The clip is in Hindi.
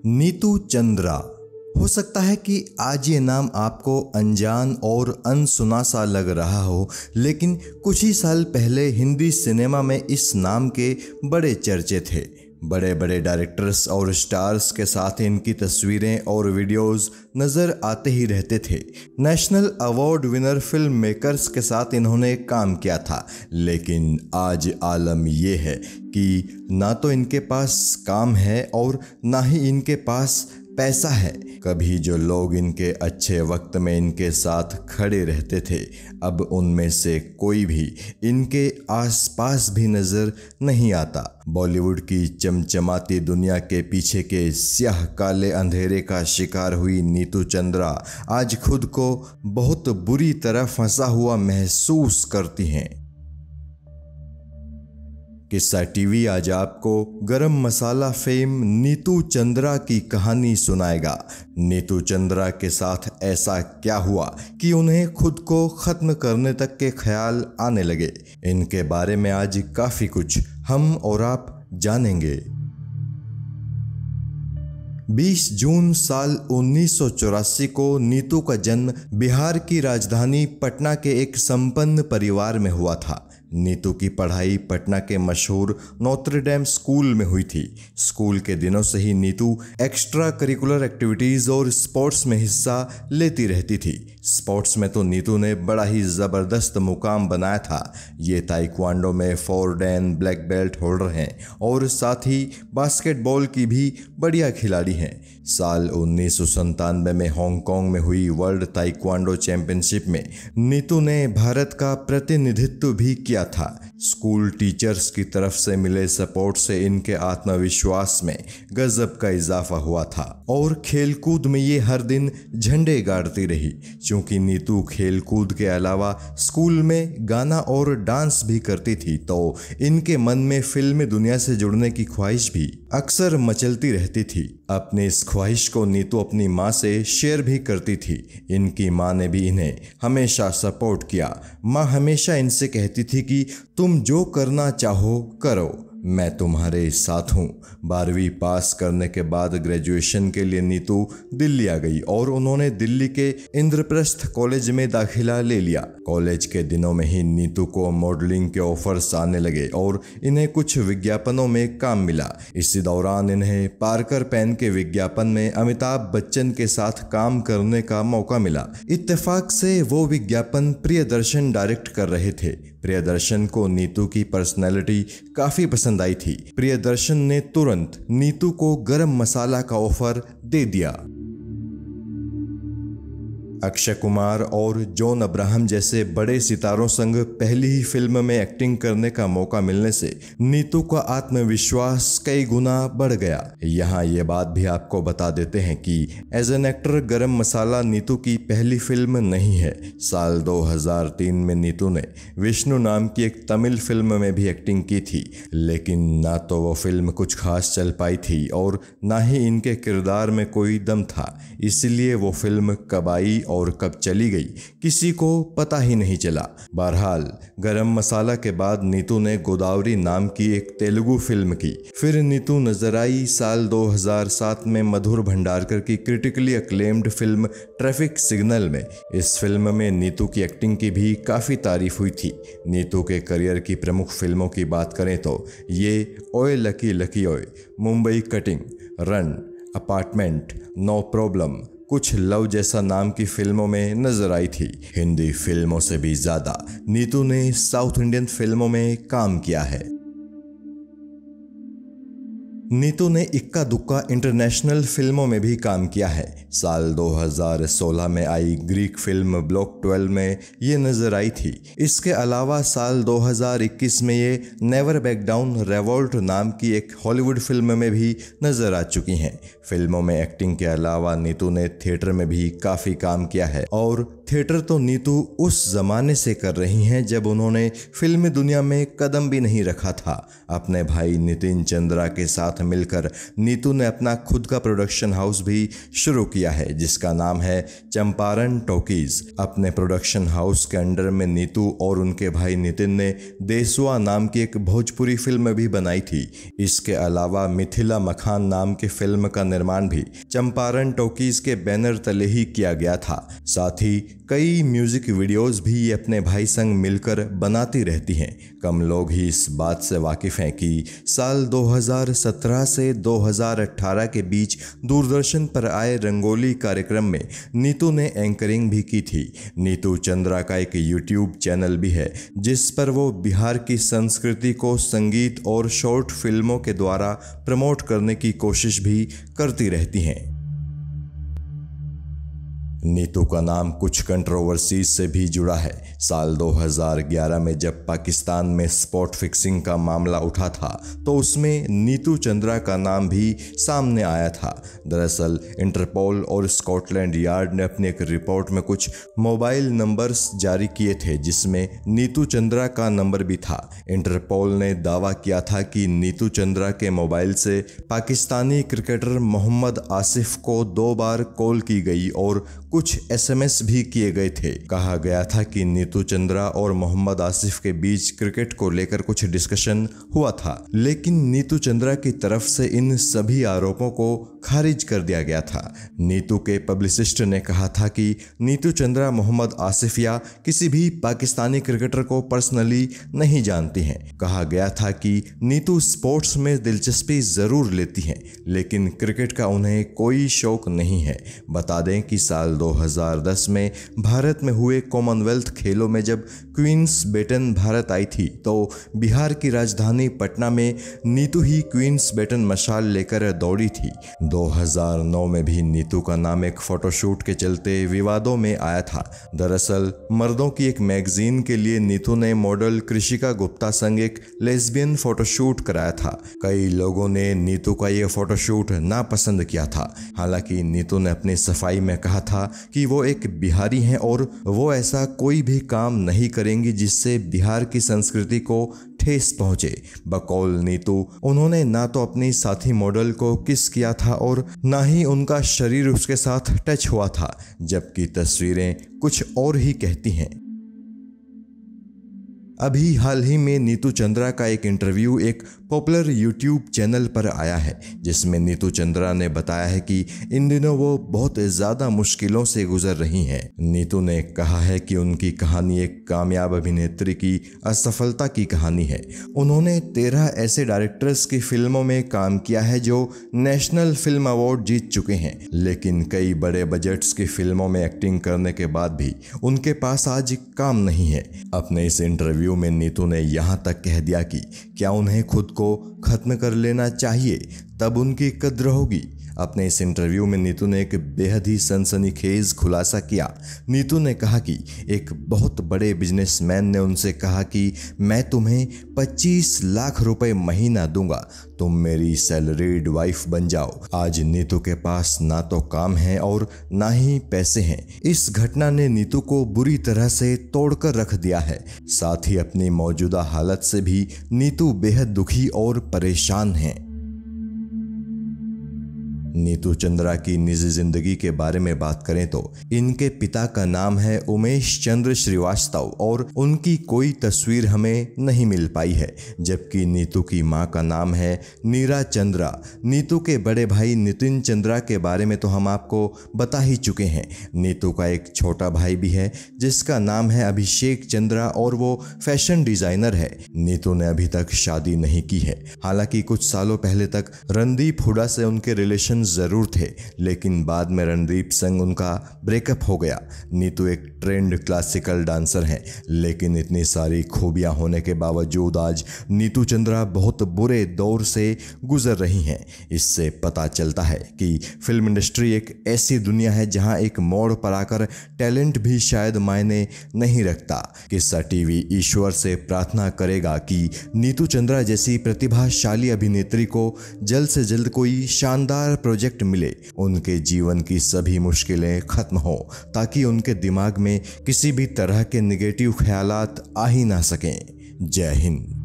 नीतू चंद्रा। हो सकता है कि आज ये नाम आपको अनजान और अनसुना सा लग रहा हो, लेकिन कुछ ही साल पहले हिंदी सिनेमा में इस नाम के बड़े चर्चे थे। बड़े बड़े डायरेक्टर्स और स्टार्स के साथ इनकी तस्वीरें और वीडियोस नज़र आते ही रहते थे। National award winner film makers के साथ इन्होंने काम किया था, लेकिन आज आलम ये है कि ना तो इनके पास काम है और ना ही इनके पास पैसा है। कभी जो लोग इनके अच्छे वक्त में इनके साथ खड़े रहते थे, अब उनमें से कोई भी इनके आसपास भी नजर नहीं आता। बॉलीवुड की चमचमाती दुनिया के पीछे के स्याह काले अंधेरे का शिकार हुई नीतू चंद्रा आज खुद को बहुत बुरी तरह फंसा हुआ महसूस करती हैं। किस्सा टीवी आज आपको गरम मसाला फेम नीतू चंद्रा की कहानी सुनाएगा। नीतू चंद्रा के साथ ऐसा क्या हुआ कि उन्हें खुद को खत्म करने तक के ख्याल आने लगे। इनके बारे में आज काफ़ी कुछ हम और आप जानेंगे। 20 जून साल 1984 को नीतू का जन्म बिहार की राजधानी पटना के एक संपन्न परिवार में हुआ था। नीतू की पढ़ाई पटना के मशहूर नोत्र डेम स्कूल में हुई थी। स्कूल के दिनों से ही नीतू एक्स्ट्रा करिकुलर एक्टिविटीज़ और स्पोर्ट्स में हिस्सा लेती रहती थी। स्पोर्ट्स में तो नीतू ने बड़ा ही ज़बरदस्त मुकाम बनाया था। ये ताइक्वांडो में 4 डैन ब्लैक बेल्ट होल्डर हैं और साथ ही बास्केटबॉल की भी बढ़िया खिलाड़ी हैं। साल 1997 में हांगकांग में हुई वर्ल्ड ताइक्वांडो चैंपियनशिप में नीतू ने भारत का प्रतिनिधित्व भी किया था। स्कूल टीचर्स की तरफ से मिले सपोर्ट से इनके आत्मविश्वास में गजब का इजाफा हुआ था और खेलकूद में ये हर दिन झंडे गाड़ती रही। क्योंकि नीतू खेलकूद के अलावा स्कूल में गाना और डांस भी करती थी, तो इनके मन में फिल्मी दुनिया से जुड़ने की ख्वाहिश भी अक्सर मचलती रहती थी। अपनी इस ख्वाहिश को नीतू अपनी माँ से शेयर भी करती थी। इनकी माँ ने भी इन्हें हमेशा सपोर्ट किया। माँ हमेशा इनसे कहती थी कि तुम जो करना चाहो करो, मैं तुम्हारे साथ हूँ। 12वीं पास करने के बाद ग्रेजुएशन के लिए नीतू दिल्ली आ गई और उन्होंने दिल्ली के इंद्रप्रस्थ कॉलेज में दाखिला ले लिया। कॉलेज के दिनों में ही नीतू को मॉडलिंग के ऑफर्स आने लगे और इन्हें कुछ विज्ञापनों में काम मिला। इसी दौरान इन्हें पार्कर पेन के विज्ञापन में अमिताभ बच्चन के साथ काम करने का मौका मिला। इत्तेफाक से वो विज्ञापन प्रियदर्शन डायरेक्ट कर रहे थे। प्रियदर्शन को नीतू की पर्सनैलिटी काफ़ी पसंद आई थी। प्रियदर्शन ने तुरंत नीतू को गरम मसाला का ऑफर दे दिया। अक्षय कुमार और जॉन अब्राहम जैसे बड़े सितारों संग पहली ही फिल्म में एक्टिंग करने का मौका मिलने से नीतू का आत्मविश्वास कई गुना बढ़ गया। यहाँ ये बात भी आपको बता देते हैं कि एज एन एक्टर गरम मसाला नीतू की पहली फिल्म नहीं है। साल 2003 में नीतू ने विष्णु नाम की एक तमिल फिल्म में भी एक्टिंग की थी, लेकिन ना तो वो फिल्म कुछ खास चल पाई थी और ना ही इनके किरदार में कोई दम था। इसलिए वो फिल्म कब आई और कब चली गई किसी को पता ही नहीं चला। बहरहाल गरम मसाला के बाद नीतू ने गोदावरी नाम की एक तेलुगु फिल्म की। फिर नीतू नजर आई साल 2007 में मधुर भंडारकर की critically acclaimed film traffic signal में। इस फिल्म में नीतू की एक्टिंग की भी काफ़ी तारीफ हुई थी। नीतू के करियर की प्रमुख फिल्मों की बात करें तो ये ओए Lucky Lucky Oye, Mumbai cutting, run, apartment, no problem, कुछ लव जैसा नाम की फिल्मों में नजर आई थी। हिंदी फिल्मों से भी ज़्यादा नीतू ने साउथ इंडियन फिल्मों में काम किया है। नीतू ने इक्का दुक्का इंटरनेशनल फिल्मों में भी काम किया है। साल 2016 में आई ग्रीक फिल्म ब्लॉक 12 में ये नजर आई थी। इसके अलावा साल 2021 में ये नेवर बैक डाउन रेवोल्ट नाम की एक हॉलीवुड फिल्म में भी नजर आ चुकी हैं। फिल्मों में एक्टिंग के अलावा नीतू ने थिएटर में भी काफ़ी काम किया है और थिएटर तो नीतू उस जमाने से कर रही हैं जब उन्होंने फिल्मी दुनिया में कदम भी नहीं रखा था। अपने भाई नितिन चंद्रा के साथ मिलकर नीतू ने अपना खुद का प्रोडक्शन हाउस भी शुरू किया है जिसका नाम है चंपारण टॉकीज। अपने प्रोडक्शन हाउस के अंडर में नीतू और उनके भाई नितिन ने देसुआ नाम की एक भोजपुरी फिल्म भी बनाई थी। इसके अलावा मिथिला मखान नाम की फिल्म का निर्माण भी चंपारण टॉकीज के बैनर तले ही किया गया था। साथ ही कई म्यूजिक वीडियोस भी ये अपने भाई संग मिलकर बनाती रहती हैं। कम लोग ही इस बात से वाकिफ हैं कि साल 2017 से 2018 के बीच दूरदर्शन पर आए रंगोली कार्यक्रम में नीतू ने एंकरिंग भी की थी। नीतू चंद्रा का एक यूट्यूब चैनल भी है जिस पर वो बिहार की संस्कृति को संगीत और शॉर्ट फिल्मों के द्वारा प्रमोट करने की कोशिश भी करती रहती हैं। नीतू का नाम कुछ कंट्रोवर्सीज से भी जुड़ा है। साल 2011 में जब पाकिस्तान में स्पॉट फिक्सिंग का मामला उठा था तो उसमें नीतू चंद्रा का नाम भी सामने आया था। दरअसल इंटरपोल और स्कॉटलैंड यार्ड ने अपनी एक रिपोर्ट में कुछ मोबाइल नंबर्स जारी किए थे जिसमें नीतू चंद्रा का नंबर भी था। इंटरपोल ने दावा किया था कि नीतू चंद्रा के मोबाइल से पाकिस्तानी क्रिकेटर मोहम्मद आसिफ को 2 बार कॉल की गई और कुछ एसएमएस भी किए गए थे। कहा गया था कि नीतू चंद्रा और मोहम्मद आसिफ के बीच क्रिकेट को लेकर कुछ डिस्कशन हुआ था, लेकिन नीतू चंद्रा की तरफ से इन सभी आरोपों को खारिज कर दिया गया था। नीतू के पब्लिसिस्ट ने कहा था कि नीतू चंद्रा मोहम्मद आसिफ या किसी भी पाकिस्तानी क्रिकेटर को पर्सनली नहीं जानती हैं। कहा गया था कि नीतू स्पोर्ट्स में दिलचस्पी जरूर लेती हैं लेकिन क्रिकेट का उन्हें कोई शौक नहीं है। बता दें कि साल 2010 में भारत में हुए कॉमनवेल्थ खेलों में जब क्वींस बेटन भारत आई थी तो बिहार की राजधानी पटना में नीतू ही क्वींस बेटन मशाल लेकर दौड़ी थी। 2009 में भी नीतू का नाम एक फोटोशूट के चलते विवादों में आया था। दरअसल मर्दों की एक मैगजीन के लिए नीतू ने मॉडल कृषिका गुप्ता संग एक लेस्बियन फोटोशूट कराया था। कई लोगों ने नीतू का यह फोटोशूट नापसंद किया था। हालांकि नीतू ने अपनी सफाई में कहा था कि वो एक बिहारी हैं और वो ऐसा कोई भी काम नहीं करेंगी जिससे बिहार की संस्कृति को ठेस पहुंचे। बकौल नीतू उन्होंने ना तो अपनी साथी मॉडल को किस किया था और ना ही उनका शरीर उसके साथ टच हुआ था, जबकि तस्वीरें कुछ और ही कहती हैं। अभी हाल ही में नीतू चंद्रा का एक इंटरव्यू एक पॉपुलर यूट्यूब चैनल पर आया है जिसमें नीतू चंद्रा ने बताया है कि इन दिनों वो बहुत ज़्यादा मुश्किलों से गुजर रही हैं। नीतू ने कहा है कि उनकी कहानी एक कामयाब अभिनेत्री की असफलता की कहानी है। उन्होंने 13 ऐसे डायरेक्टर्स की फिल्मों में काम किया है जो नेशनल फिल्म अवार्ड जीत चुके हैं, लेकिन कई बड़े बजट्स की फिल्मों में एक्टिंग करने के बाद भी उनके पास आज काम नहीं है। अपने इस इंटरव्यू में नीतू ने यहाँ तक कह दिया कि क्या उन्हें खुद को खत्म कर लेना चाहिए, तब उनकी कद्र होगी। अपने इस इंटरव्यू में नीतू ने एक बेहद ही सनसनीखेज खुलासा किया। नीतू ने कहा कि एक बहुत बड़े बिजनेसमैन ने उनसे कहा कि मैं तुम्हें 25 लाख रुपए महीना दूंगा, तुम मेरी सैलरीड वाइफ बन जाओ। आज नीतू के पास ना तो काम है और ना ही पैसे हैं। इस घटना ने नीतू को बुरी तरह से तोड़कर रख दिया है। साथ ही अपनी मौजूदा हालत से भी नीतू बेहद दुखी और परेशान हैं। नीतू चंद्रा की निजी जिंदगी के बारे में बात करें तो इनके पिता का नाम है उमेश चंद्र श्रीवास्तव और उनकी कोई तस्वीर हमें नहीं मिल पाई है, जबकि नीतू की मां का नाम है नीरा चंद्रा। नीतू के बड़े भाई नितिन चंद्रा के बारे में तो हम आपको बता ही चुके हैं। नीतू का एक छोटा भाई भी है जिसका नाम है अभिषेक चंद्रा और वो फैशन डिजाइनर है। नीतू ने अभी तक शादी नहीं की है। हालांकि कुछ सालों पहले तक रणदीप हुडा से उनके रिलेशन जरूर थे, लेकिन बाद में रणदीप संग उनका ब्रेकअप हो गया। नीतू एक ट्रेंड क्लासिकल डांसर हैं, लेकिन इतनी सारी खूबियां होने के बावजूद आज नीतू चंद्रा बहुत बुरे दौर से गुजर रही हैं। इससे पता चलता है कि फिल्म इंडस्ट्री एक ऐसी दुनिया है जहां एक मोड़ पर आकर टैलेंट भी शायद मायने नहीं रखता। किस्सा टीवी ईश्वर से प्रार्थना करेगा कि नीतू चंद्रा जैसी प्रतिभाशाली अभिनेत्री को जल्द से जल्द कोई शानदार प्रोजेक्ट प्रोजेक्ट मिले उनके जीवन की सभी मुश्किलें खत्म हो, ताकि उनके दिमाग में किसी भी तरह के नेगेटिव ख्यालात आ ही ना सकें। जय हिंद।